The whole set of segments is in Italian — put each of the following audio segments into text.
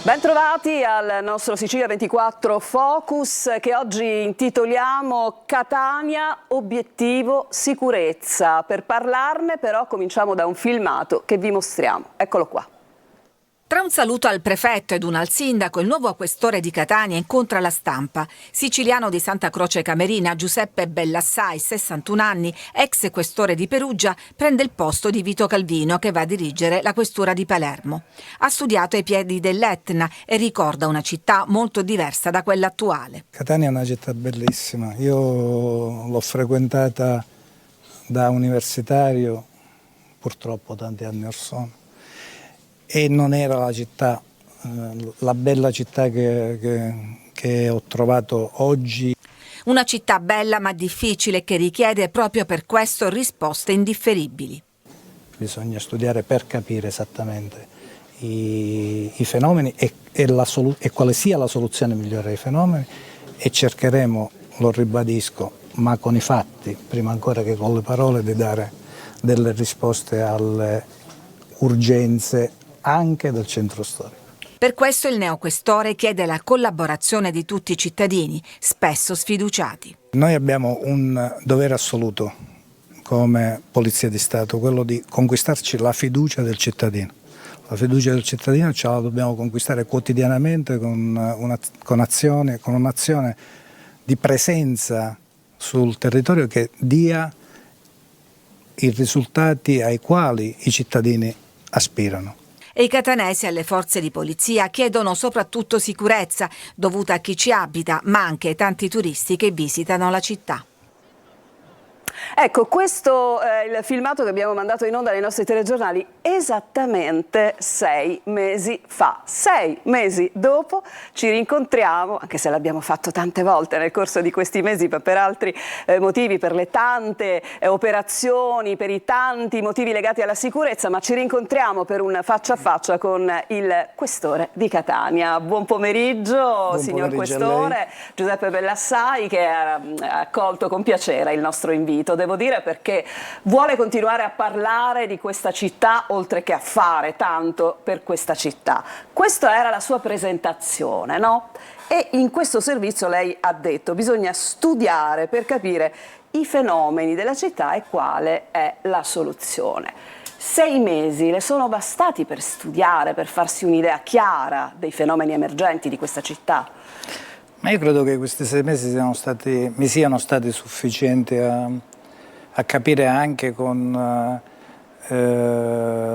Bentrovati al nostro Sicilia 24 Focus che oggi intitoliamo Catania, obiettivo sicurezza. Per parlarne però cominciamo da un filmato che vi mostriamo. Eccolo qua. Tra un saluto al prefetto ed uno al sindaco, il nuovo questore di Catania incontra la stampa. Siciliano di Santa Croce Camerina, Giuseppe Bellassai, 61 anni, ex questore di Perugia, prende il posto di Vito Calvino che va a dirigere la questura di Palermo. Ha studiato ai piedi dell'Etna e ricorda una città molto diversa da quella attuale. Catania è una città bellissima, io l'ho frequentata da universitario, purtroppo tanti anni or sono. E non era la città, la bella città che ho trovato oggi. Una città bella ma difficile che richiede proprio per questo risposte indifferibili. Bisogna studiare per capire esattamente i fenomeni e quale sia la soluzione migliore ai fenomeni e cercheremo, lo ribadisco, ma con i fatti, prima ancora che con le parole, di dare delle risposte alle urgenze anche del centro storico. Per questo il neoquestore chiede la collaborazione di tutti i cittadini, spesso sfiduciati. Noi abbiamo un dovere assoluto come Polizia di Stato, quello di conquistarci la fiducia del cittadino. La fiducia del cittadino ce la dobbiamo conquistare quotidianamente con un'azione di presenza sul territorio che dia i risultati ai quali i cittadini aspirano. E i catanesi alle forze di polizia chiedono soprattutto sicurezza, dovuta a chi ci abita, ma anche ai tanti turisti che visitano la città. Ecco, questo è il filmato che abbiamo mandato in onda nei nostri telegiornali esattamente 6 mesi fa. 6 mesi dopo ci rincontriamo, anche se l'abbiamo fatto tante volte nel corso di questi mesi, ma per altri motivi, per le tante operazioni, per i tanti motivi legati alla sicurezza, ma ci rincontriamo per un faccia a faccia con il questore di Catania. Buon pomeriggio, signor questore Giuseppe Bellassai, che ha accolto con piacere il nostro invito. Devo dire, perché vuole continuare a parlare di questa città oltre che a fare tanto per questa città. Questa era la sua presentazione, no? E in questo servizio lei ha detto bisogna studiare per capire i fenomeni della città e quale è la soluzione. 6 mesi le sono bastati per studiare, per farsi un'idea chiara dei fenomeni emergenti di questa città? Ma io credo che questi 6 mesi mi siano stati sufficienti a capire anche con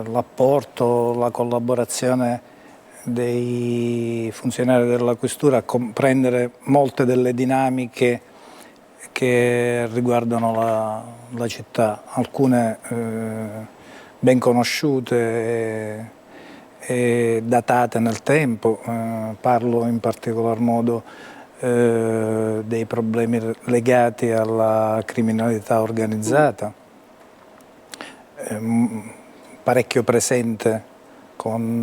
l'apporto, la collaborazione dei funzionari della questura, a comprendere molte delle dinamiche che riguardano la città, alcune ben conosciute e datate nel tempo. Parlo in particolar modo dei problemi legati alla criminalità organizzata, parecchio presente con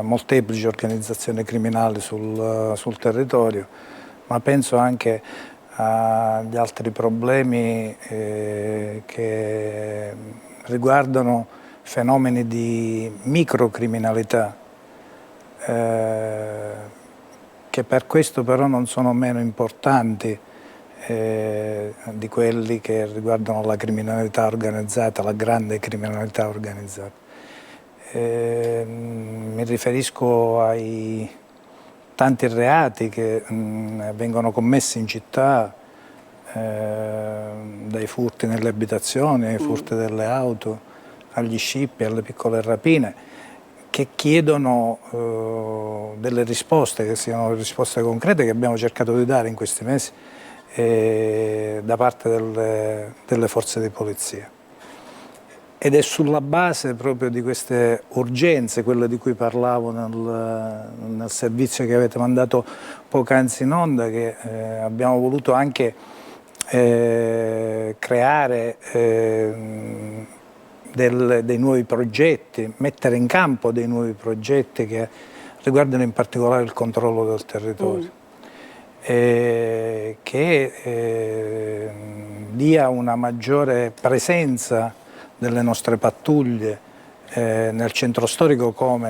molteplici organizzazioni criminali sul territorio, ma penso anche agli altri problemi che riguardano fenomeni di microcriminalità, che per questo però non sono meno importanti di quelli che riguardano la criminalità organizzata, la grande criminalità organizzata. Mi riferisco ai tanti reati che vengono commessi in città, dai furti nelle abitazioni, ai furti delle auto, agli scippi, alle piccole rapine, che chiedono delle risposte, che siano risposte concrete, che abbiamo cercato di dare in questi mesi da parte delle forze di polizia. Ed è sulla base proprio di queste urgenze, quelle di cui parlavo nel servizio che avete mandato poc'anzi in onda, che abbiamo voluto anche creare dei nuovi progetti, mettere in campo dei nuovi progetti che riguardano in particolare il controllo del territorio, che dia una maggiore presenza delle nostre pattuglie nel centro storico come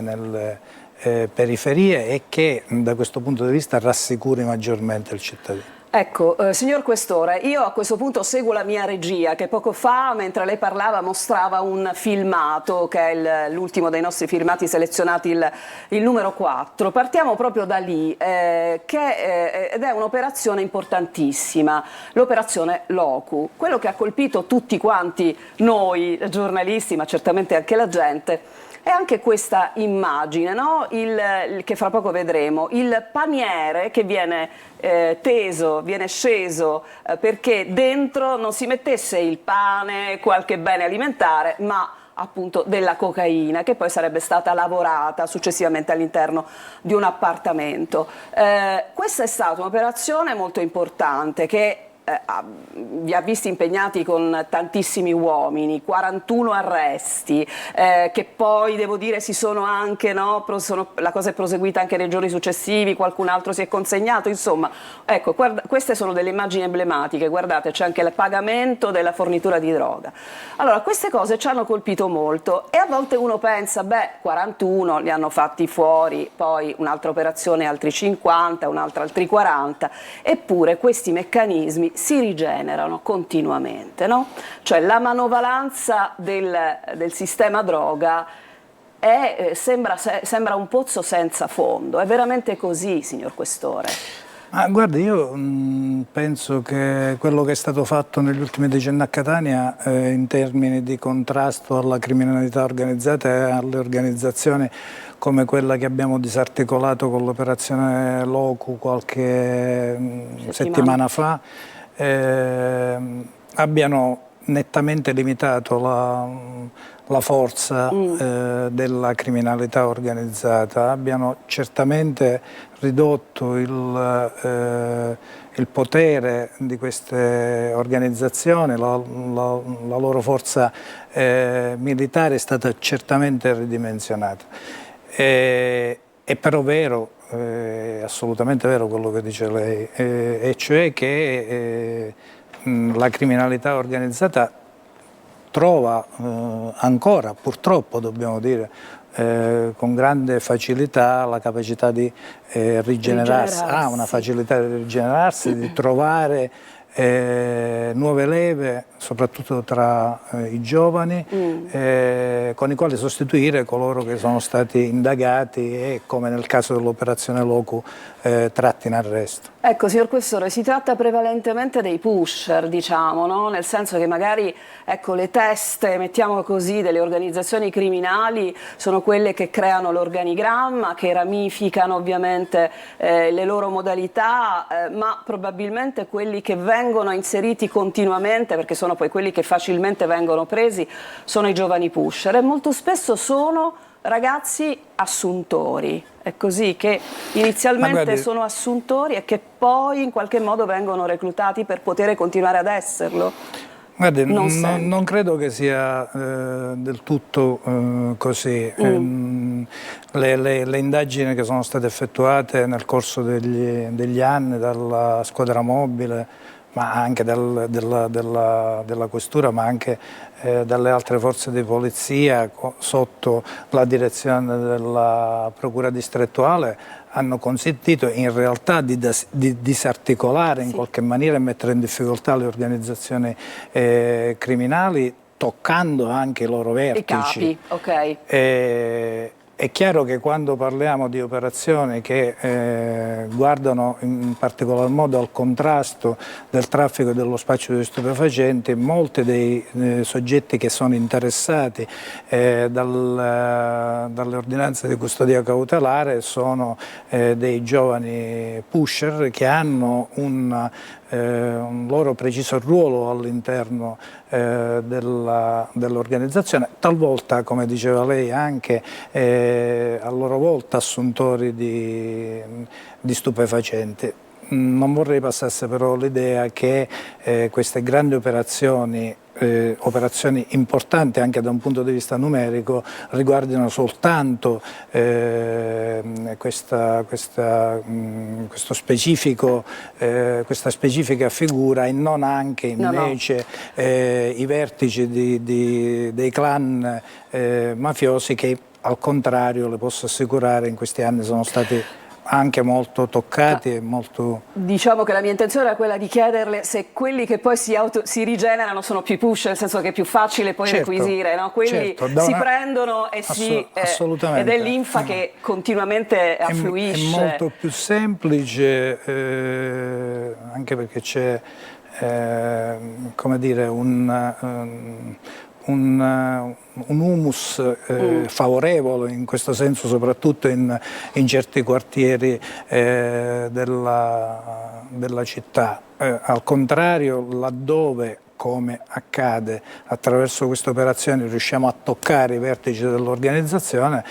periferie e che da questo punto di vista rassicuri maggiormente il cittadino. Ecco, signor Questore, io a questo punto seguo la mia regia che poco fa, mentre lei parlava, mostrava un filmato che è l'ultimo dei nostri filmati selezionati, il numero 4. Partiamo proprio da lì, ed è un'operazione importantissima, l'operazione Locu. Quello che ha colpito tutti quanti noi giornalisti, ma certamente anche la gente, è anche questa immagine, no? Che fra poco vedremo, il paniere che viene teso, viene sceso perché dentro non si mettesse il pane, qualche bene alimentare, ma appunto della cocaina che poi sarebbe stata lavorata successivamente all'interno di un appartamento. Questa è stata un'operazione molto importante che vi ha visti impegnati con tantissimi uomini, 41 arresti, che poi devo dire si sono anche, no, la cosa è proseguita anche nei giorni successivi, qualcun altro si è consegnato, insomma, ecco, queste sono delle immagini emblematiche, guardate, c'è anche il pagamento della fornitura di droga. Allora, queste cose ci hanno colpito molto e a volte uno pensa, beh, 41 li hanno fatti fuori, poi un'altra operazione altri 50, un'altra altri 40, eppure questi meccanismi si rigenerano continuamente, no? Cioè la manovalanza del sistema droga sembra un pozzo senza fondo. È veramente così, signor Questore? Ma guardi, io penso che quello che è stato fatto negli ultimi decenni a Catania in termini di contrasto alla criminalità organizzata e alle organizzazioni come quella che abbiamo disarticolato con l'operazione Locu qualche settimana fa, abbiano nettamente limitato la forza della criminalità organizzata, abbiano certamente ridotto il potere di queste organizzazioni, la loro forza militare è stata certamente ridimensionata. È però vero, è assolutamente vero quello che dice lei, e cioè che la criminalità organizzata trova ancora, purtroppo dobbiamo dire, con grande facilità la capacità di rigenerarsi, ha una facilità di rigenerarsi, di trovare nuove leve, soprattutto tra i giovani, con i quali sostituire coloro che sono stati indagati e, come nel caso dell'operazione Locu, tratti in arresto. Ecco, signor Questore, si tratta prevalentemente dei pusher, diciamo, no? Nel senso che magari, ecco, le teste, mettiamo così, delle organizzazioni criminali sono quelle che creano l'organigramma, che ramificano ovviamente le loro modalità, ma probabilmente quelli che vengono inseriti continuamente, perché sono poi quelli che facilmente vengono presi, sono i giovani pusher e molto spesso sono ragazzi assuntori. È così, che inizialmente sono assuntori e che poi in qualche modo vengono reclutati per poter continuare ad esserlo. Guardi, non credo che sia del tutto così. Le indagini che sono state effettuate nel corso degli anni dalla squadra mobile, ma anche della questura, ma anche dalle altre forze di polizia sotto la direzione della procura distrettuale, hanno consentito in realtà di disarticolare in qualche maniera e mettere in difficoltà le organizzazioni criminali, toccando anche i loro vertici. I capi, ok. È chiaro che quando parliamo di operazioni che guardano in particolar modo al contrasto del traffico e dello spaccio di stupefacenti, molti dei soggetti che sono interessati dalle ordinanze di custodia cautelare sono dei giovani pusher che hanno un loro preciso ruolo all'interno dell'organizzazione, talvolta, come diceva lei, anche a loro volta assuntori di stupefacenti. Non vorrei passasse però l'idea che queste grandi operazioni importanti anche da un punto di vista numerico, riguardino soltanto questa specifica figura e non anche invece i vertici dei clan mafiosi che al contrario le posso assicurare in questi anni sono stati anche molto toccati e molto... Diciamo che la mia intenzione era quella di chiederle se quelli che poi si rigenerano sono più push, nel senso che è più facile poi requisire, no? Quelli si prendono e ed è linfa che continuamente affluisce. È molto più semplice, anche perché c'è, come dire, un humus favorevole in questo senso, soprattutto in certi quartieri della città. Al contrario, laddove, come accade attraverso queste operazioni, riusciamo a toccare i vertici dell'organizzazione,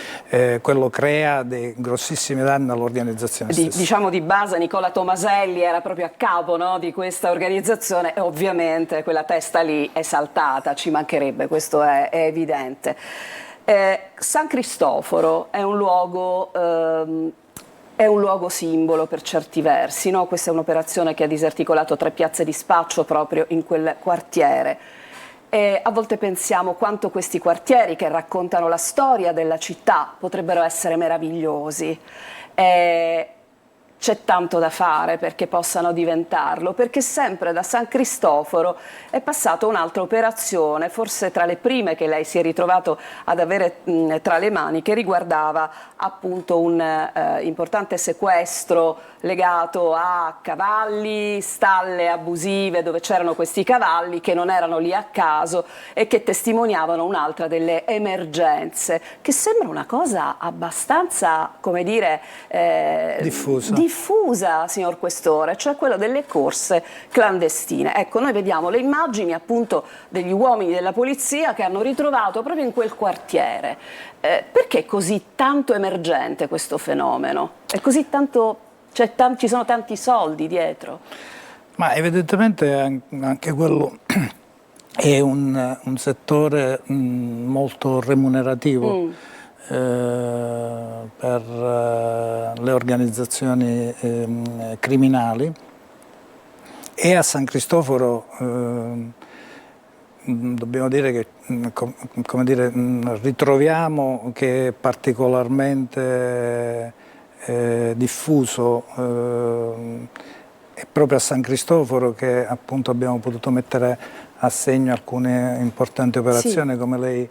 quello crea dei grossissimi danni all'organizzazione stessa. Diciamo di base Nicola Tomaselli era proprio a capo, no, di questa organizzazione e ovviamente quella testa lì è saltata, ci mancherebbe, questo è evidente. San Cristoforo è un luogo simbolo per certi versi, no? Questa è un'operazione che ha disarticolato 3 piazze di spaccio proprio in quel quartiere. E a volte pensiamo quanto questi quartieri che raccontano la storia della città potrebbero essere meravigliosi. C'è tanto da fare perché possano diventarlo, perché sempre da San Cristoforo è passata un'altra operazione, forse tra le prime che lei si è ritrovato ad avere tra le mani, che riguardava appunto un importante sequestro legato a cavalli, stalle abusive dove c'erano questi cavalli che non erano lì a caso e che testimoniavano un'altra delle emergenze, che sembra una cosa abbastanza, come dire, diffusa, signor Questore, cioè quello delle corse clandestine. Ecco, noi vediamo le immagini appunto degli uomini della polizia che hanno ritrovato proprio in quel quartiere. Perché è così tanto emergente questo fenomeno? È così tanto... ci sono tanti soldi dietro. Ma evidentemente anche quello è un settore molto remunerativo per le organizzazioni criminali, e a San Cristoforo dobbiamo dire che come dire, ritroviamo che è particolarmente diffuso, è proprio a San Cristoforo che appunto abbiamo potuto mettere a segno alcune importanti operazioni, sì, come lei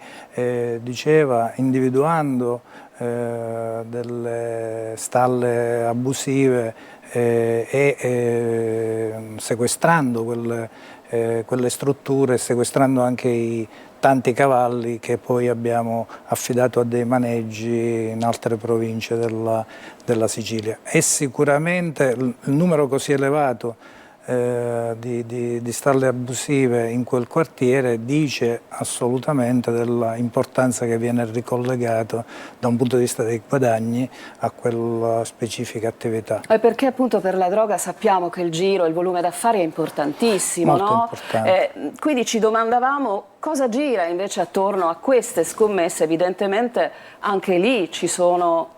diceva, individuando delle stalle abusive e sequestrando quelle strutture, sequestrando anche i tanti cavalli che poi abbiamo affidato a dei maneggi in altre province della Sicilia. E sicuramente il numero così elevato di stalle abusive in quel quartiere dice assolutamente dell'importanza che viene ricollegato da un punto di vista dei guadagni a quella specifica attività. E perché appunto per la droga sappiamo che il giro, il volume d'affari è importantissimo, molto no? Importante. Quindi ci domandavamo cosa gira invece attorno a queste scommesse. Evidentemente anche lì ci sono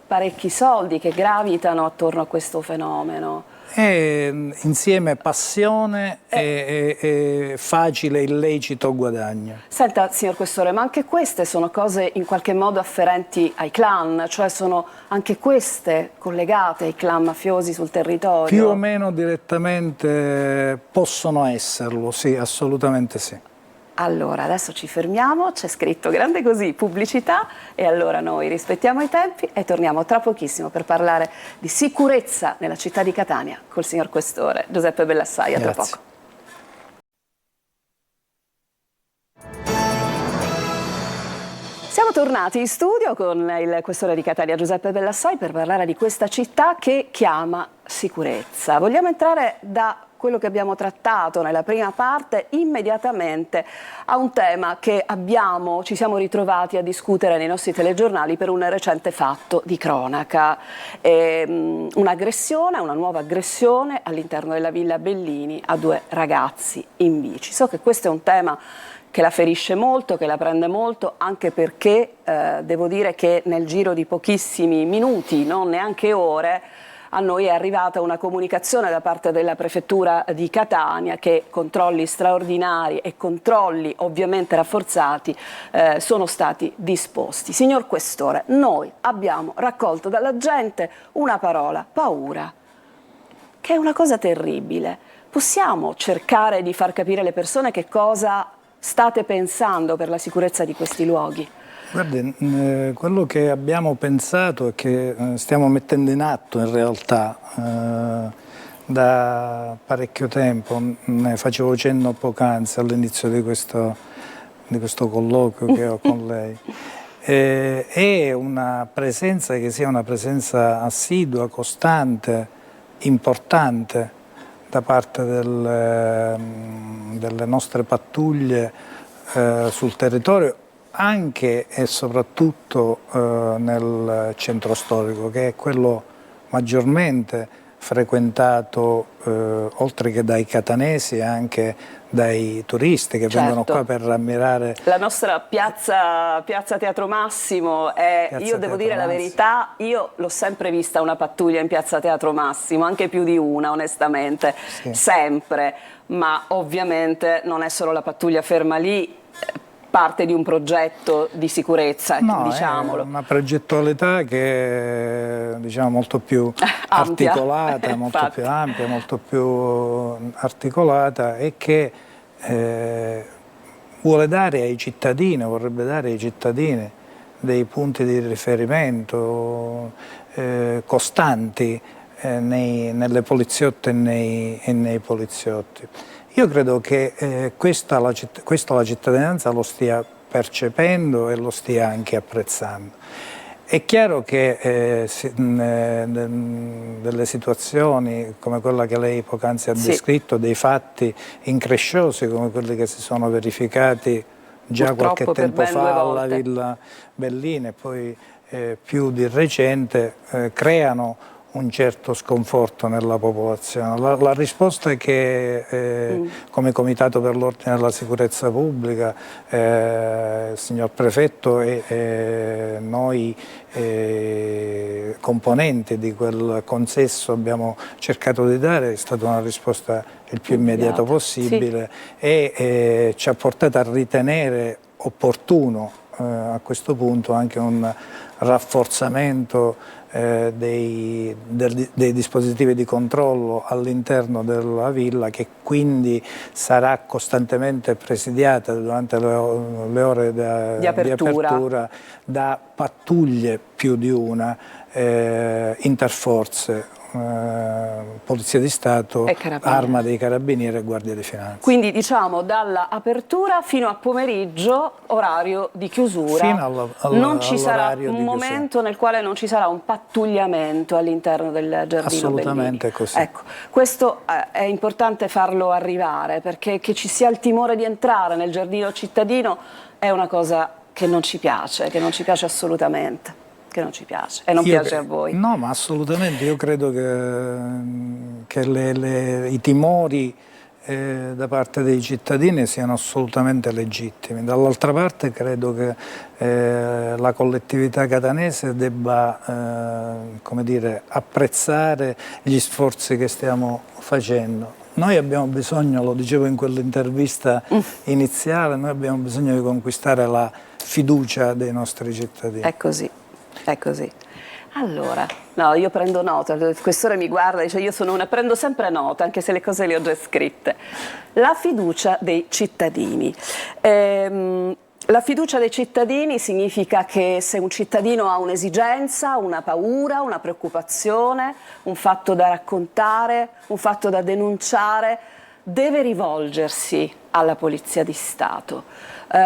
parecchi soldi che gravitano attorno a questo fenomeno. E insieme passione e facile illecito guadagno. Senta, signor Questore, ma anche queste sono cose in qualche modo afferenti ai clan, cioè sono anche queste collegate ai clan mafiosi sul territorio? Più o meno direttamente possono esserlo, sì, assolutamente sì. Allora, adesso ci fermiamo, c'è scritto grande così, pubblicità, e allora noi rispettiamo i tempi e torniamo tra pochissimo per parlare di sicurezza nella città di Catania col signor Questore Giuseppe Bellassai. A tra poco. Siamo tornati in studio con il Questore di Catania Giuseppe Bellassai per parlare di questa città che chiama sicurezza. Vogliamo entrare da quello che abbiamo trattato nella prima parte immediatamente a un tema che ci siamo ritrovati a discutere nei nostri telegiornali per un recente fatto di cronaca, un'aggressione, una nuova aggressione all'interno della Villa Bellini a 2 ragazzi in bici. So che questo è un tema che la ferisce molto, che la prende molto, anche perché devo dire che nel giro di pochissimi minuti, non neanche ore, a noi è arrivata una comunicazione da parte della Prefettura di Catania che controlli straordinari e controlli ovviamente rafforzati sono stati disposti. Signor Questore, noi abbiamo raccolto dalla gente una parola: paura, che è una cosa terribile. Possiamo cercare di far capire alle persone che cosa state pensando per la sicurezza di questi luoghi? Guardi, quello che abbiamo pensato e che stiamo mettendo in atto in realtà da parecchio tempo, ne facevo cenno poc'anzi all'inizio di questo colloquio che ho con lei, è una presenza che sia una presenza assidua, costante, importante da parte delle nostre pattuglie sul territorio, anche e soprattutto nel centro storico, che è quello maggiormente frequentato oltre che dai catanesi anche dai turisti che vengono qua per ammirare. La nostra piazza Teatro Massimo è, io devo dire la verità, io l'ho sempre vista una pattuglia in piazza Teatro Massimo, anche più di una onestamente, sempre, ma ovviamente non è solo la pattuglia ferma lì, parte di un progetto di sicurezza, no, diciamolo. È una progettualità che è, diciamo, molto più articolata, molto più ampia, molto più articolata e che vuole dare ai cittadini, vorrebbe dare ai cittadini dei punti di riferimento costanti nelle poliziotte e nei poliziotti. Io credo che questo la cittadinanza lo stia percependo e lo stia anche apprezzando. È chiaro che delle situazioni come quella che lei poc'anzi ha descritto, dei fatti incresciosi come quelli che si sono verificati già qualche tempo fa alla Villa Bellina e poi più di recente, creano un certo sconforto nella popolazione. La risposta è che come Comitato per l'Ordine e la Sicurezza Pubblica, il signor Prefetto e noi componenti di quel consesso abbiamo cercato di dare è stata una risposta il più immediata possibile e ci ha portato a ritenere opportuno a questo punto anche un rafforzamento dei dispositivi di controllo all'interno della villa, che quindi sarà costantemente presidiata durante le ore di apertura da pattuglie più di una, interforze, Polizia di Stato, Arma dei Carabinieri e Guardia di Finanza. Quindi diciamo dalla apertura fino a pomeriggio, orario di chiusura, non ci sarà un momento nel quale non ci sarà un pattugliamento all'interno del giardino Assolutamente Bellini. Così. Ecco, questo è importante farlo arrivare, perché che ci sia il timore di entrare nel giardino cittadino è una cosa che non ci piace assolutamente. Che non ci piace e non piace a voi. No, ma assolutamente, io credo che i timori da parte dei cittadini siano assolutamente legittimi. Dall'altra parte credo che la collettività catanese debba come dire, apprezzare gli sforzi che stiamo facendo. Noi abbiamo bisogno, lo dicevo in quell'intervista iniziale, noi abbiamo bisogno di conquistare la fiducia dei nostri cittadini. È così. È così. Allora, no, io prendo nota, il questore mi guarda e dice io prendo sempre nota, anche se le cose le ho già scritte. La fiducia dei cittadini. La fiducia dei cittadini significa che se un cittadino ha un'esigenza, una paura, una preoccupazione, un fatto da raccontare, un fatto da denunciare, deve rivolgersi alla Polizia di Stato.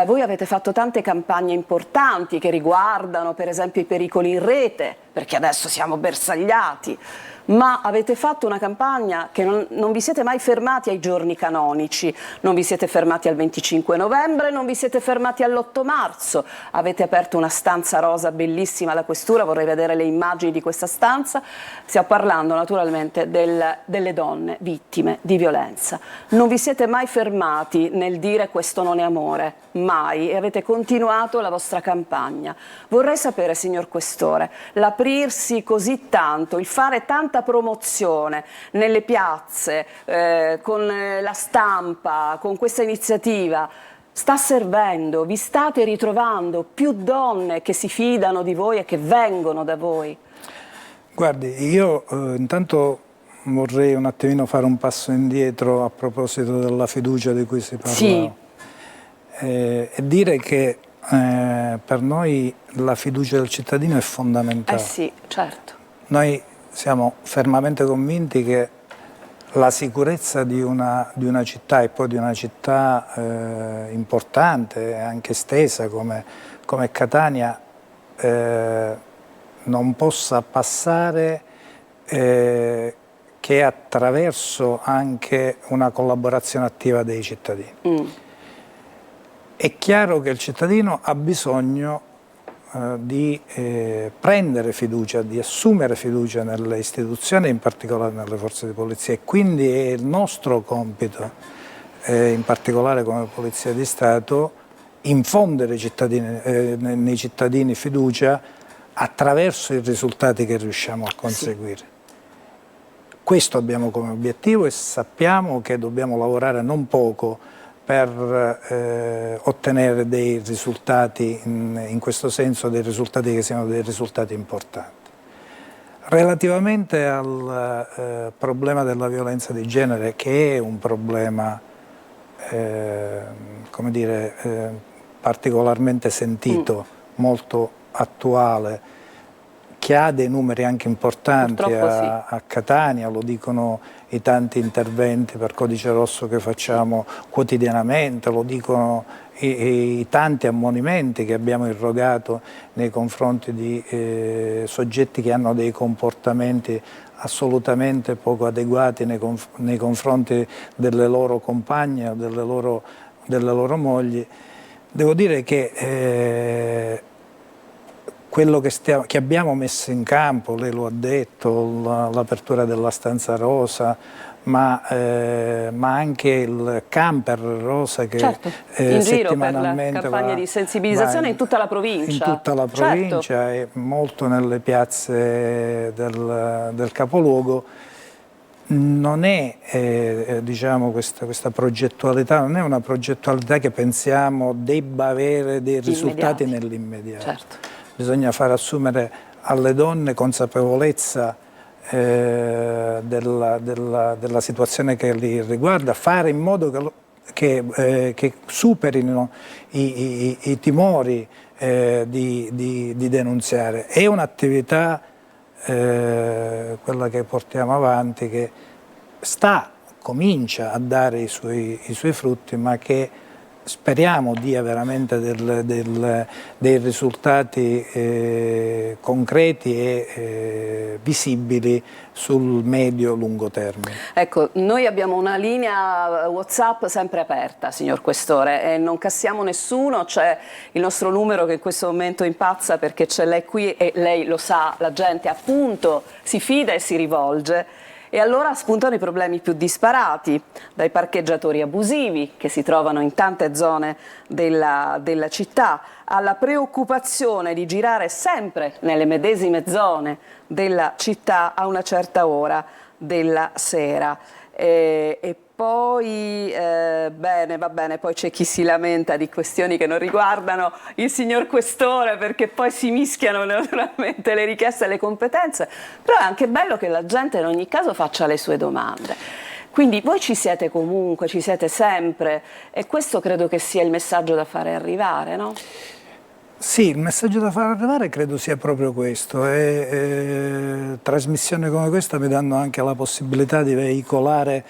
Voi avete fatto tante campagne importanti che riguardano per esempio i pericoli in rete, perché adesso siamo bersagliati, ma avete fatto una campagna che non vi siete mai fermati ai giorni canonici, non vi siete fermati al 25 novembre, non vi siete fermati all'8 marzo, avete aperto una stanza rosa bellissima alla questura, vorrei vedere le immagini di questa stanza, stiamo parlando naturalmente delle donne vittime di violenza, non vi siete mai fermati ostinati nel dire questo non è amore, mai, e avete continuato la vostra campagna. Vorrei sapere, signor Questore, l'aprirsi così tanto, il fare tanta promozione nelle piazze, con la stampa, con questa iniziativa, sta servendo? Vi state ritrovando più donne che si fidano di voi e che vengono da voi? Guardi, io intanto vorrei un attimino fare un passo indietro a proposito della fiducia di cui si parlava. Sì. E dire che per noi la fiducia del cittadino è fondamentale. Sì, certo. Noi siamo fermamente convinti che la sicurezza di una città e poi di una città importante, anche estesa come Catania, non possa passare che attraverso anche una collaborazione attiva dei cittadini. È chiaro che il cittadino ha bisogno di prendere fiducia, di assumere fiducia nelle istituzioni, in particolare nelle forze di polizia, e quindi è il nostro compito, in particolare come Polizia di Stato, infondere nei cittadini fiducia attraverso i risultati che riusciamo a conseguire. Sì. Questo abbiamo come obiettivo e sappiamo che dobbiamo lavorare non poco per ottenere dei risultati, in questo senso dei risultati che siano dei risultati importanti. Relativamente al problema della violenza di genere, che è un problema come dire, particolarmente sentito, molto attuale, che ha dei numeri anche importanti a Catania, lo dicono i tanti interventi per Codice Rosso che facciamo quotidianamente, lo dicono i tanti ammonimenti che abbiamo irrogato nei confronti di soggetti che hanno dei comportamenti assolutamente poco adeguati nei confronti delle loro compagne o delle loro mogli. Devo dire che quello che abbiamo messo in campo, lei lo ha detto, l'apertura della stanza rosa, ma anche il camper rosa che certo, in giro settimanalmente per la campagna di sensibilizzazione in tutta la provincia. In tutta la provincia, certo. E molto nelle piazze del capoluogo. Non è diciamo questa progettualità, non è una progettualità che pensiamo debba avere dei risultati nell'immediato. Certo. Bisogna far assumere alle donne consapevolezza della situazione che li riguarda, fare in modo che superino i timori di denunziare. È un'attività, quella che portiamo avanti, che comincia a dare i suoi frutti, ma che speriamo dia veramente dei risultati concreti e visibili sul medio-lungo termine. Ecco, noi abbiamo una linea WhatsApp sempre aperta, signor Questore, e non cassiamo nessuno. C'è il nostro numero che in questo momento impazza perché c'è lei qui e lei lo sa, la gente appunto si fida e si rivolge. E allora spuntano i problemi più disparati, dai parcheggiatori abusivi che si trovano in tante zone della città, alla preoccupazione di girare sempre nelle medesime zone della città a una certa ora della sera. E poi, bene, va bene, poi c'è chi si lamenta di questioni che non riguardano il signor Questore, perché poi si mischiano naturalmente le richieste e le competenze, però è anche bello che la gente in ogni caso faccia le sue domande. Quindi voi ci siete comunque, ci siete sempre, e questo credo che sia il messaggio da fare arrivare, no? Sì, il messaggio da far arrivare credo sia proprio questo, trasmissioni come questa mi danno anche la possibilità di veicolare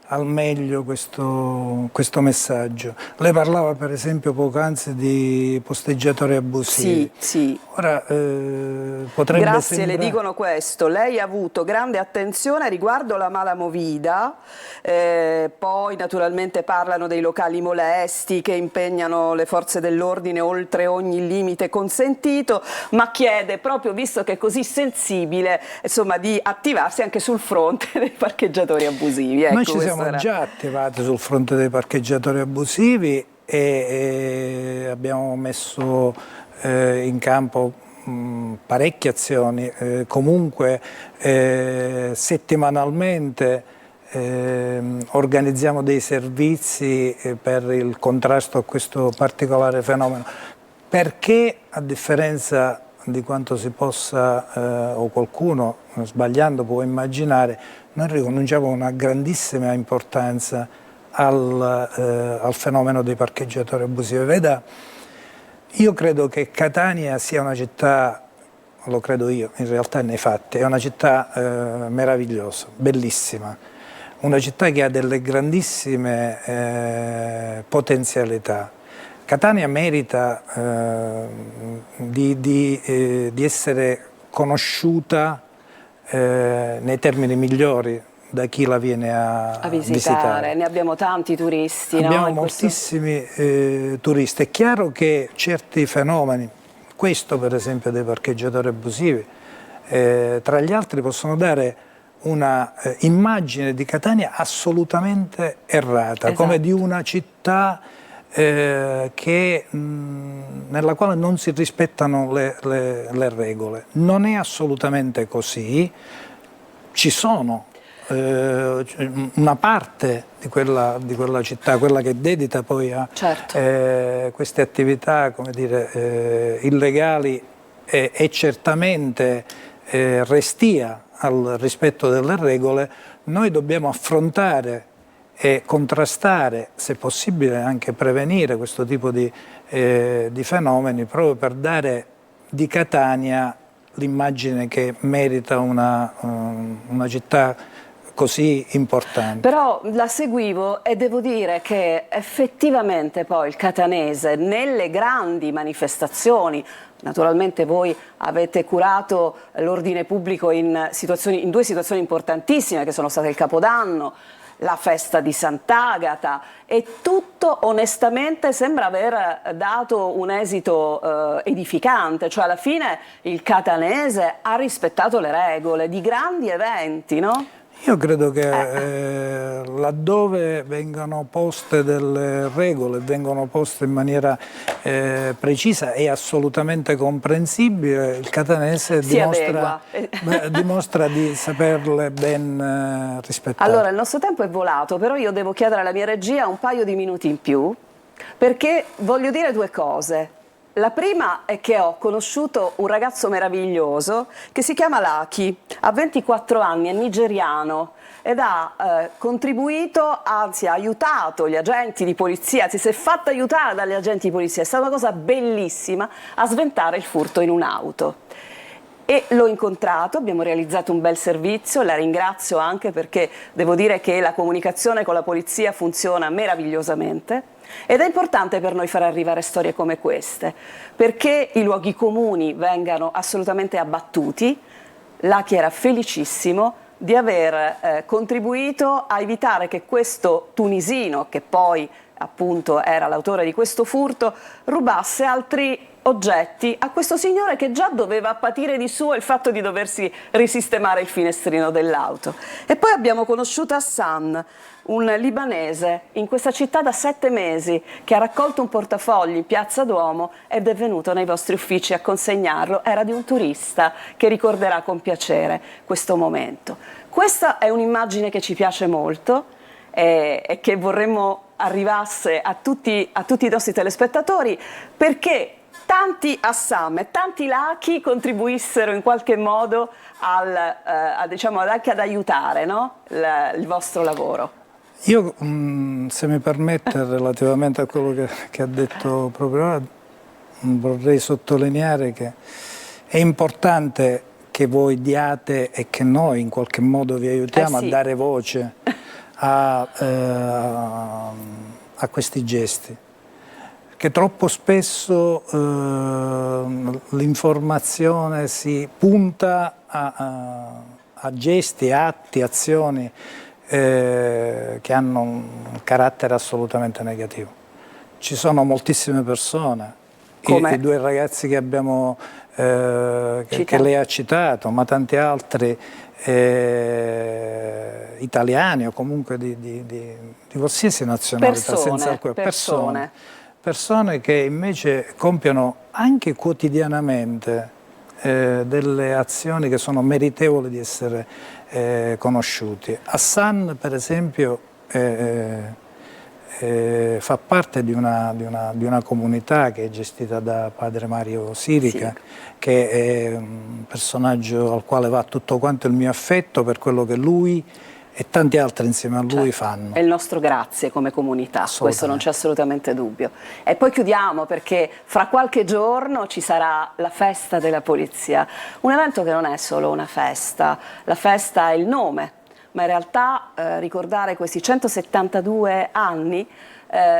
al meglio questo messaggio. Lei parlava per esempio poc'anzi di posteggiatori abusivi. Sì, sì. Ora, potrebbe Grazie, sembrare... le dicono questo. Lei ha avuto grande attenzione riguardo la mala movida, poi naturalmente parlano dei locali molesti che impegnano le forze dell'ordine oltre ogni limite consentito, ma chiede, proprio visto che è così sensibile, insomma, di attivarsi anche sul fronte dei parcheggiatori abusivi. Ecco, Noi ci siamo siamo già attivati sul fronte dei parcheggiatori abusivi e abbiamo messo in campo parecchie azioni, comunque settimanalmente organizziamo dei servizi per il contrasto a questo particolare fenomeno, perché a differenza di quanto si possa o qualcuno sbagliando può immaginare, noi riconosciamo una grandissima importanza al fenomeno dei parcheggiatori abusivi. Veda, io credo che Catania sia una città, lo credo io, in realtà nei fatti, è una città meravigliosa, bellissima, una città che ha delle grandissime potenzialità. Catania merita di essere conosciuta nei termini migliori da chi la viene a visitare. Ne abbiamo tanti turisti. Abbiamo moltissimi turisti. È chiaro che certi fenomeni, questo per esempio dei parcheggiatori abusivi, tra gli altri possono dare una immagine di Catania assolutamente errata, come di una città nella quale non si rispettano le regole. Non è assolutamente così, ci sono una parte di quella città, quella che dedita poi a queste attività, come dire, illegali e certamente restia al rispetto delle regole. Noi dobbiamo affrontare e contrastare, se possibile anche prevenire questo tipo di fenomeni, proprio per dare di Catania l'immagine che merita una città così importante. Però la seguivo e devo dire che effettivamente poi il catanese nelle grandi manifestazioni, naturalmente voi avete curato l'ordine pubblico in due situazioni importantissime che sono state il Capodanno, la festa di Sant'Agata, e tutto onestamente sembra aver dato un esito edificante, cioè alla fine il catanese ha rispettato le regole di grandi eventi, no? Io credo che laddove vengano poste delle regole, vengono poste in maniera precisa e assolutamente comprensibile, il catanese dimostra di saperle ben rispettare. Allora, il nostro tempo è volato, però io devo chiedere alla mia regia un paio di minuti in più, perché voglio dire due cose. La prima è che ho conosciuto un ragazzo meraviglioso che si chiama Lucky, ha 24 anni, è nigeriano ed ha contribuito, anzi ha aiutato gli agenti di polizia, anzi si è fatto aiutare dagli agenti di polizia, è stata una cosa bellissima, a sventare il furto in un'auto. E l'ho incontrato, abbiamo realizzato un bel servizio, la ringrazio anche perché devo dire che la comunicazione con la polizia funziona meravigliosamente. Ed è importante per noi far arrivare storie come queste, perché i luoghi comuni vengano assolutamente abbattuti. Lucky era felicissimo di aver contribuito a evitare che questo tunisino, che poi appunto era l'autore di questo furto, rubasse altri oggetti a questo signore che già doveva patire di suo il fatto di doversi risistemare il finestrino dell'auto. E poi abbiamo conosciuto Hassan, un libanese in questa città da 7 mesi, che ha raccolto un portafogli in Piazza Duomo ed è venuto nei vostri uffici a consegnarlo. Era di un turista che ricorderà con piacere questo momento. Questa è un'immagine che ci piace molto e che vorremmo arrivasse a tutti i nostri telespettatori, perché tanti Hassan e tanti Lucky contribuissero in qualche modo diciamo, anche ad aiutare, no? il vostro lavoro. Io, se mi permette, relativamente a quello che ha detto proprio ora, vorrei sottolineare che è importante che voi diate e che noi in qualche modo vi aiutiamo a dare voce a questi gesti. Che troppo spesso l'informazione si punta a gesti, atti, azioni che hanno un carattere assolutamente negativo. Ci sono moltissime persone, i 2 ragazzi che abbiamo che lei ha citato, ma tanti altri italiani o comunque di qualsiasi nazionalità, persone che invece compiono anche quotidianamente delle azioni che sono meritevoli di essere conosciuti. Hassan, per esempio, fa parte di una comunità che è gestita da padre Mario Sirica, che è un personaggio al quale va tutto quanto il mio affetto per quello che lui e tanti altri insieme a lui fanno. È il nostro grazie come comunità, questo non c'è assolutamente dubbio. E poi chiudiamo perché fra qualche giorno ci sarà la festa della polizia, un evento che non è solo una festa, la festa è il nome, ma in realtà ricordare questi 172 anni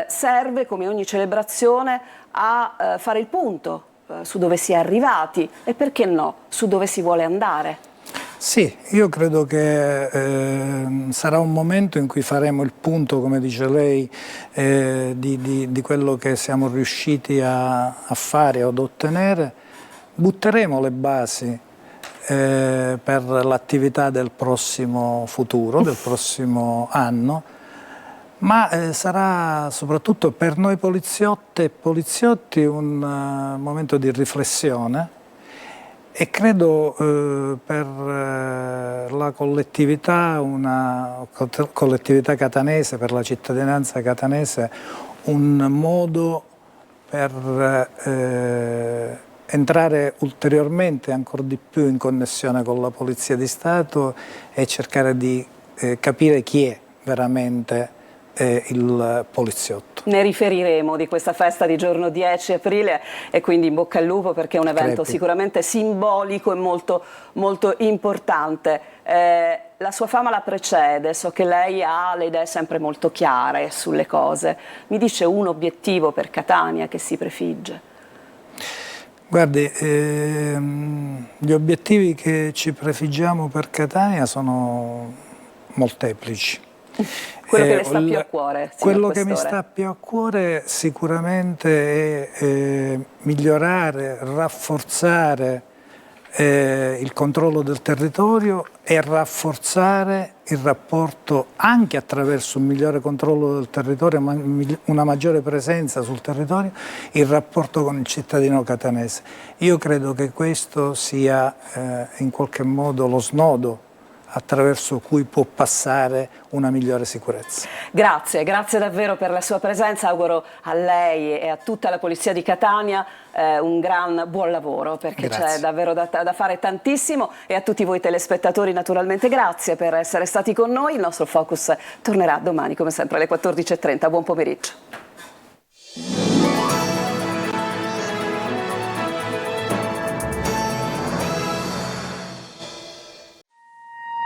serve, come ogni celebrazione, a fare il punto su dove si è arrivati e, perché no, su dove si vuole andare. Sì, io credo che sarà un momento in cui faremo il punto, come dice lei, di quello che siamo riusciti a fare o ad ottenere. Butteremo le basi per l'attività del prossimo futuro, del prossimo anno, ma sarà soprattutto per noi poliziotte e poliziotti un momento di riflessione e credo per la collettività, una collettività catanese, per la cittadinanza catanese, un modo per entrare ulteriormente, ancora di più, in connessione con la Polizia di Stato e cercare di capire chi è veramente il poliziotto. Ne riferiremo di questa festa di giorno 10 aprile e quindi in bocca al lupo, perché è un evento sicuramente simbolico e molto, molto importante. La sua fama la precede, so che lei ha le idee sempre molto chiare sulle cose. Mi dice un obiettivo per Catania che si prefigge? Guardi, gli obiettivi che ci prefiggiamo per Catania sono molteplici. Quello che le sta più a cuore? Quello che mi sta più a cuore sicuramente è migliorare, rafforzare il controllo del territorio e rafforzare il rapporto, anche attraverso un migliore controllo del territorio, ma una maggiore presenza sul territorio, il rapporto con il cittadino catanese. Io credo che questo sia in qualche modo lo snodo attraverso cui può passare una migliore sicurezza. Grazie, grazie davvero per la sua presenza, auguro a lei e a tutta la Polizia di Catania un gran buon lavoro, perché c'è davvero da fare tantissimo, e a tutti voi telespettatori naturalmente grazie per essere stati con noi. Il nostro Focus tornerà domani come sempre alle 14:30, buon pomeriggio.